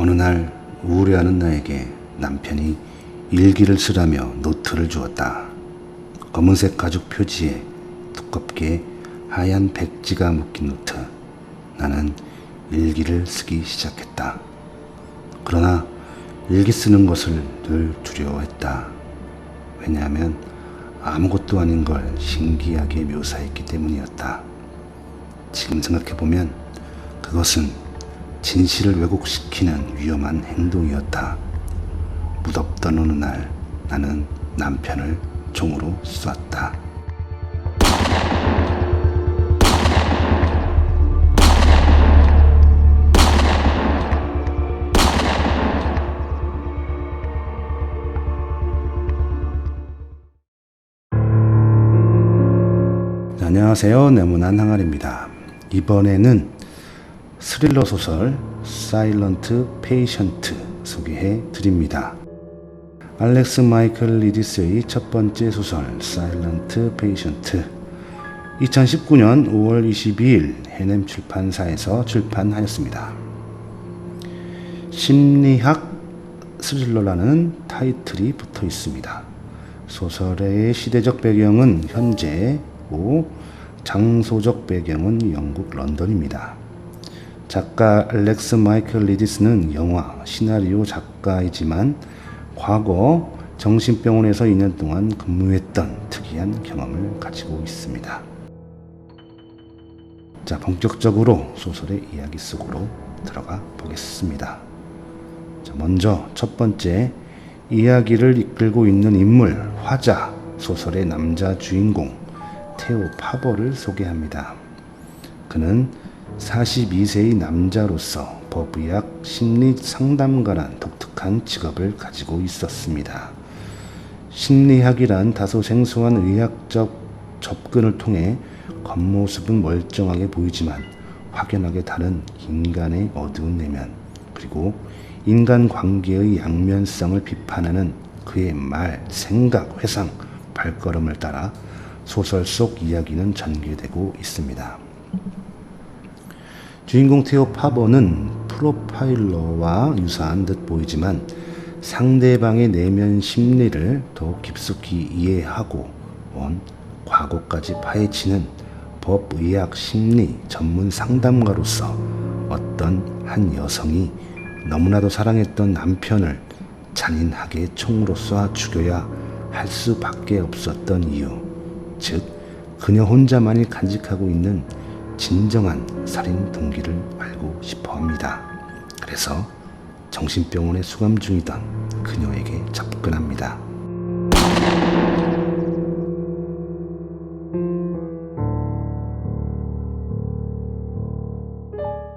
어느 날 우울해하는 나에게 남편이 일기를 쓰라며 노트를 주었다. 검은색 가죽 표지에 두껍게 하얀 백지가 묶인 노트. 나는 일기를 쓰기 시작했다. 그러나 일기 쓰는 것을 늘 두려워했다. 왜냐하면 아무것도 아닌 걸 신기하게 묘사했기 때문이었다. 지금 생각해보면 그것은 진실을 왜곡시키는 위험한 행동이었다. 무덥던 어느 날 나는 남편을 총으로 쐈다. 안녕하세요. 네모난 항아리입니다. 이번에는 스릴러 소설 사일런트 페이션트 소개해 드립니다. 알렉스 마이클 리디스의 첫 번째 소설 사일런트 페이션트 2019년 5월 22일 해냄 출판사에서 출판하였습니다. 심리학 스릴러라는 타이틀이 붙어 있습니다. 소설의 시대적 배경은 현재고 장소적 배경은 영국 런던입니다. 작가 알렉스 마이클 리디스는 영화, 시나리오 작가이지만 과거 정신병원에서 2년 동안 근무했던 특이한 경험을 가지고 있습니다. 자, 본격적으로 소설의 이야기 속으로 들어가 보겠습니다. 자, 먼저 첫 번째 이야기를 이끌고 있는 인물, 화자, 소설의 남자 주인공 테오 파버를 소개합니다. 그는 42세의 남자로서 법의학 심리 상담가란 독특한 직업을 가지고 있었습니다. 심리학이란 다소 생소한 의학적 접근을 통해 겉모습은 멀쩡하게 보이지만 확연하게 다른 인간의 어두운 내면, 그리고 인간 관계의 양면성을 비판하는 그의 말, 생각, 회상, 발걸음을 따라 소설 속 이야기는 전개되고 있습니다. 주인공 테오 파버는 프로파일러와 유사한 듯 보이지만 상대방의 내면 심리를 더 깊숙이 이해하고 온 과거까지 파헤치는 법의학 심리 전문 상담가로서 어떤 한 여성이 너무나도 사랑했던 남편을 잔인하게 총으로 쏴 죽여야 할 수밖에 없었던 이유, 즉 그녀 혼자만이 간직하고 있는 진정한 살인 동기를 알고 싶어 합니다. 그래서 정신병원에 수감 중이던 그녀에게 접근합니다.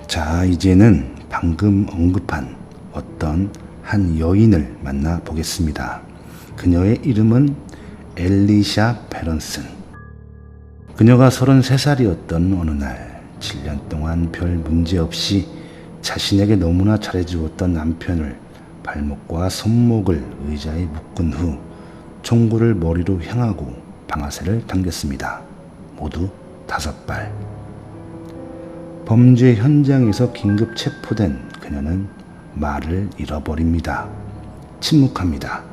자, 이제는 방금 언급한 어떤 한 여인을 만나 보겠습니다. 그녀의 이름은 엘리샤 베런슨. 그녀가 33살이었던 어느 날 7년 동안 별 문제 없이 자신에게 너무나 잘해주었던 남편을 발목과 손목을 의자에 묶은 후 총구를 머리로 향하고 방아쇠를 당겼습니다. 모두 5발. 범죄 현장에서 긴급 체포된 그녀는 말을 잃어버립니다. 침묵합니다.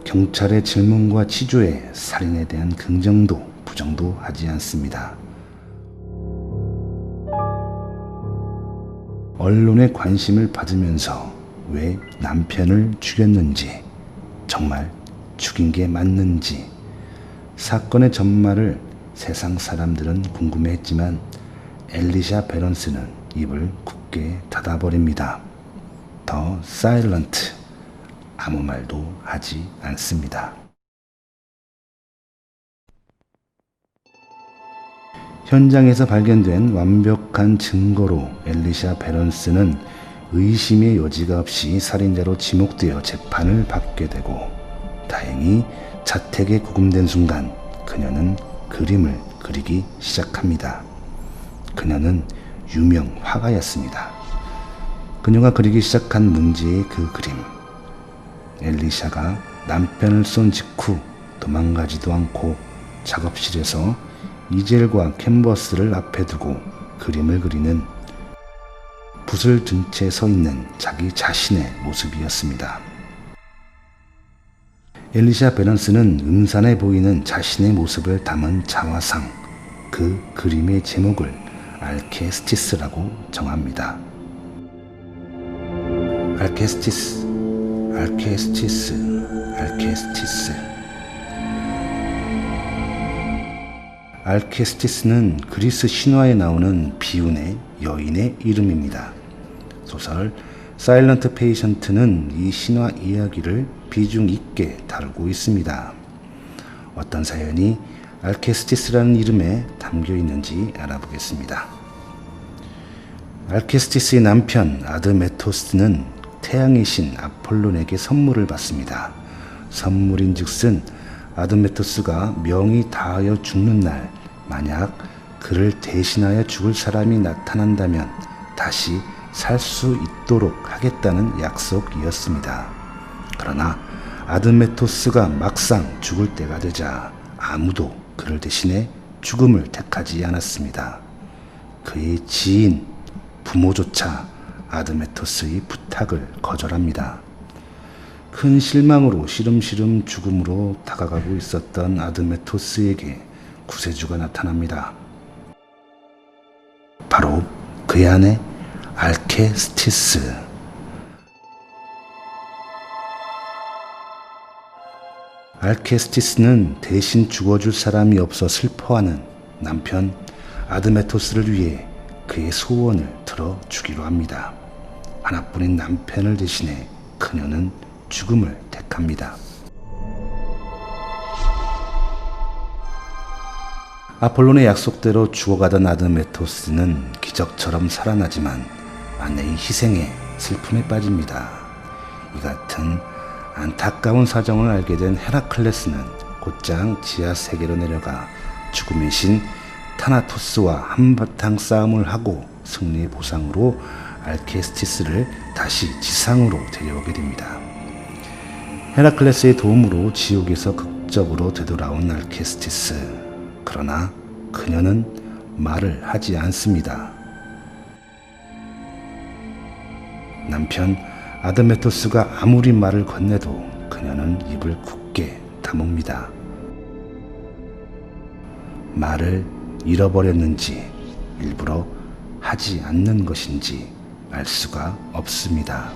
경찰의 질문과 치조에 살인에 대한 긍정도 부정도 하지 않습니다. 언론의 관심을 받으면서 왜 남편을 죽였는지, 정말 죽인 게 맞는지, 사건의 전말을 세상 사람들은 궁금해했지만 엘리샤 베런스는 입을 굳게 닫아버립니다. 더 사일런트, 아무 말도 하지 않습니다. 현장에서 발견된 완벽한 증거로 엘리샤 베런스는 의심의 여지가 없이 살인자로 지목되어 재판을 받게 되고, 다행히 자택에 구금된 순간 그녀는 그림을 그리기 시작합니다. 그녀는 유명 화가였습니다. 그녀가 그리기 시작한 문제의 그 그림, 엘리샤가 남편을 쏜 직후 도망가지도 않고 작업실에서 이젤과 캔버스를 앞에 두고 그림을 그리는 붓을 든 채 서 있는 자기 자신의 모습이었습니다. 엘리샤 베넌스는 음산해 보이는 자신의 모습을 담은 자화상, 그 그림의 제목을 알케스티스라고 정합니다. 알케스티스, 알케스티스, 알케스티스. 알케스티스는 그리스 신화에 나오는 비운의 여인의 이름입니다. 소설 사일런트 페이션트는 이 신화 이야기를 비중 있게 다루고 있습니다. 어떤 사연이 알케스티스라는 이름에 담겨 있는지 알아보겠습니다. 알케스티스의 남편 아드메토스는 태양의 신 아폴론에게 선물을 받습니다. 선물인즉슨 아드메토스가 명이 다하여 죽는 날 만약 그를 대신하여 죽을 사람이 나타난다면 다시 살 수 있도록 하겠다는 약속이었습니다. 그러나 아드메토스가 막상 죽을 때가 되자 아무도 그를 대신해 죽음을 택하지 않았습니다. 그의 지인, 부모조차 아드메토스의 부탁을 거절합니다. 큰 실망으로 시름시름 죽음으로 다가가고 있었던 아드메토스에게 구세주가 나타납니다. 바로 그의 아내 알케스티스. 알케스티스는 대신 죽어줄 사람이 없어 슬퍼하는 남편 아드메토스를 위해 그의 소원을 들어주기로 합니다. 하나뿐인 남편을 대신해 그녀는 죽음을 택합니다. 아폴론의 약속대로 죽어가던 아드메토스는 기적처럼 살아나지만 아내의 희생에 슬픔에 빠집니다. 이 같은 안타까운 사정을 알게 된 헤라클레스는 곧장 지하 세계로 내려가 죽음의 신 타나토스와 한바탕 싸움을 하고 승리의 보상으로 알케스티스를 다시 지상으로 데려오게 됩니다. 헤라클레스의 도움으로 지옥에서 극적으로 되돌아온 알케스티스. 그러나 그녀는 말을 하지 않습니다. 남편 아드메토스가 아무리 말을 건네도 그녀는 입을 굳게 다뭅니다. 말을 잃어버렸는지 일부러 하지 않는 것인지 알 수가 없습니다.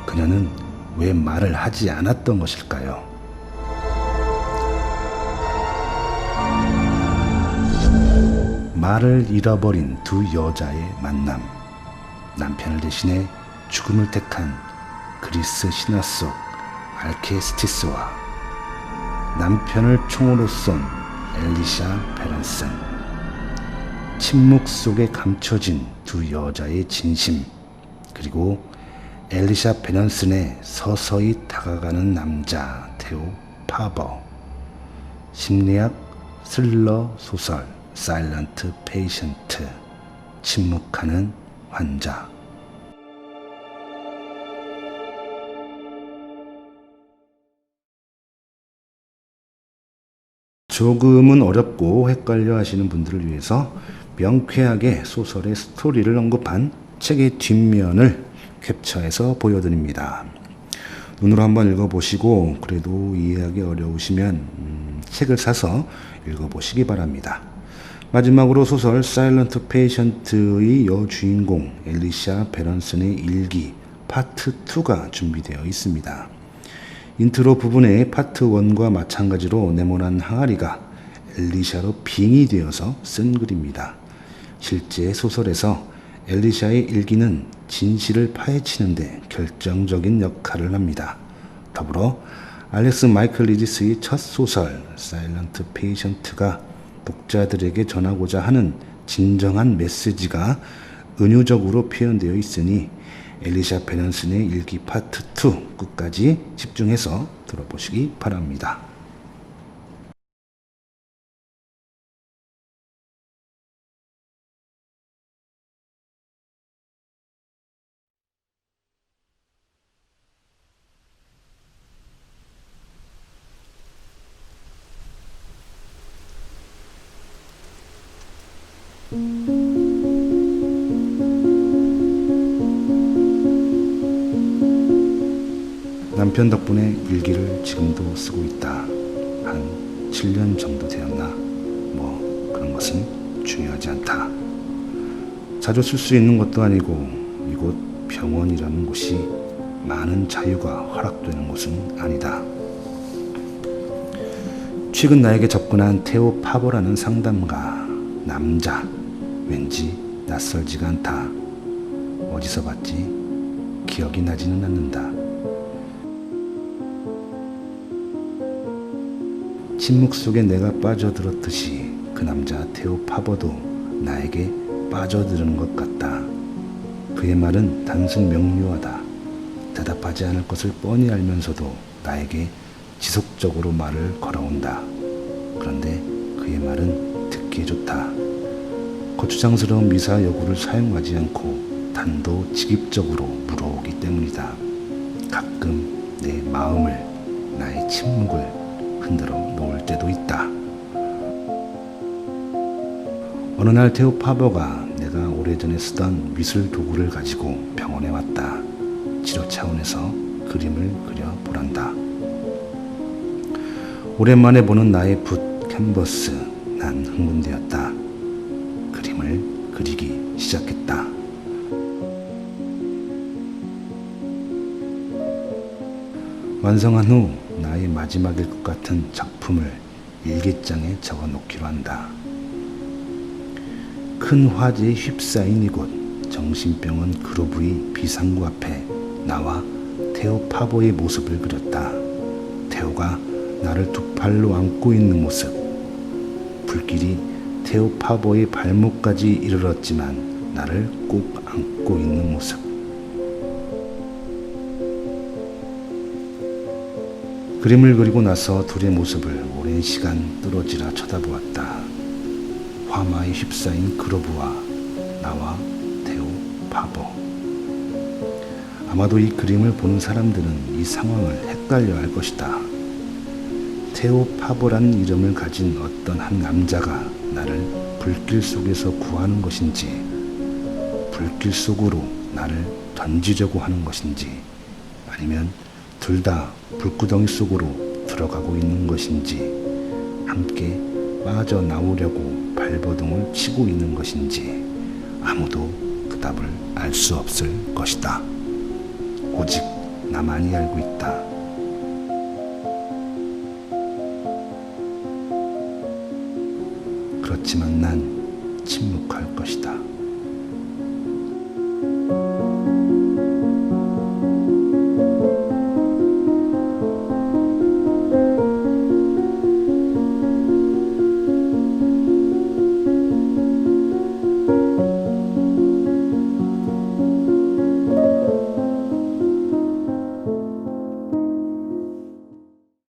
그녀는 왜 말을 하지 않았던 것일까요? 말을 잃어버린 두 여자의 만남. 남편을 대신해 죽음을 택한 그리스 신화 속 알케스티스와 남편을 총으로 쏜 엘리샤 베런슨. 침묵 속에 감춰진 두 여자의 진심, 그리고 엘리샤 베런슨의 서서히 다가가는 남자 테오 파버. 심리학 스릴러 소설 사일런트 페이션트, 침묵하는 환자. 조금은 어렵고 헷갈려 하시는 분들을 위해서 명쾌하게 소설의 스토리를 언급한 책의 뒷면을 캡처해서 보여드립니다. 눈으로 한번 읽어보시고 그래도 이해하기 어려우시면 책을 사서 읽어보시기 바랍니다. 마지막으로 소설 사일런트 페이션트의 여주인공 엘리샤 베런슨의 일기 파트 2가 준비되어 있습니다. 인트로 부분의 파트 1과 마찬가지로 네모난 항아리가 엘리샤로 빙이 되어서 쓴 글입니다. 실제 소설에서 엘리샤의 일기는 진실을 파헤치는데 결정적인 역할을 합니다. 더불어 알렉스 마이클 리디스의 첫 소설 사일런트 페이션트가 독자들에게 전하고자 하는 진정한 메시지가 은유적으로 표현되어 있으니 엘리샤 베넌슨의 일기 파트 2 끝까지 집중해서 들어보시기 바랍니다. 남편 덕분에 일기를 지금도 쓰고 있다. 한 7년 정도 되었나? 뭐 그런 것은 중요하지 않다. 자주 쓸 수 있는 것도 아니고 이곳 병원이라는 곳이 많은 자유가 허락되는 곳은 아니다. 최근 나에게 접근한 테오 파보라는 상담가, 남자, 왠지 낯설지가 않다. 어디서 봤지? 기억이 나지는 않는다. 침묵 속에 내가 빠져들었듯이 그 남자 테오 파보도 나에게 빠져드는 것 같다. 그의 말은 단순 명료하다. 대답하지 않을 것을 뻔히 알면서도 나에게 지속적으로 말을 걸어온다. 그런데 그의 말은 듣기에 좋다. 거추장스러운 미사 여구를 사용하지 않고 단도직입적으로 물어오기 때문이다. 가끔 내 마음을, 나의 침묵을 흔들어 놓을 때도 있다. 어느 날 테오 파버가 내가 오래전에 쓰던 미술 도구를 가지고 병원에 왔다. 치료 차원에서 그림을 그려 보란다. 오랜만에 보는 나의 붓, 캔버스, 난 흥분되었다. 그림을 그리기 시작했다. 완성한 후 나의 마지막일 것 같은 작품을 일기장에 적어 놓기로 한다. 큰 화재에 휩싸인 이곳 정신병원 그로브의 비상구 앞에 나와 테오 파보의 모습을 그렸다. 테오가 나를 두 팔로 안고 있는 모습. 불길이 테오 파보의 발목까지 이르렀지만 나를 꼭 안고 있는 모습. 그림을 그리고 나서 둘의 모습을 오랜 시간 뚫어지라 쳐다보았다. 화마에 휩싸인 그로브와 나와 테오 파보. 아마도 이 그림을 보는 사람들은 이 상황을 헷갈려 할 것이다. 테오 파보란 이름을 가진 어떤 한 남자가 나를 불길 속에서 구하는 것인지, 불길 속으로 나를 던지려고 하는 것인지, 아니면 둘 다 불구덩이 속으로 들어가고 있는 것인지, 함께 빠져나오려고 발버둥을 치고 있는 것인지 아무도 그 답을 알 수 없을 것이다. 오직 나만이 알고 있다. 그렇지만 난 침묵할 것이다.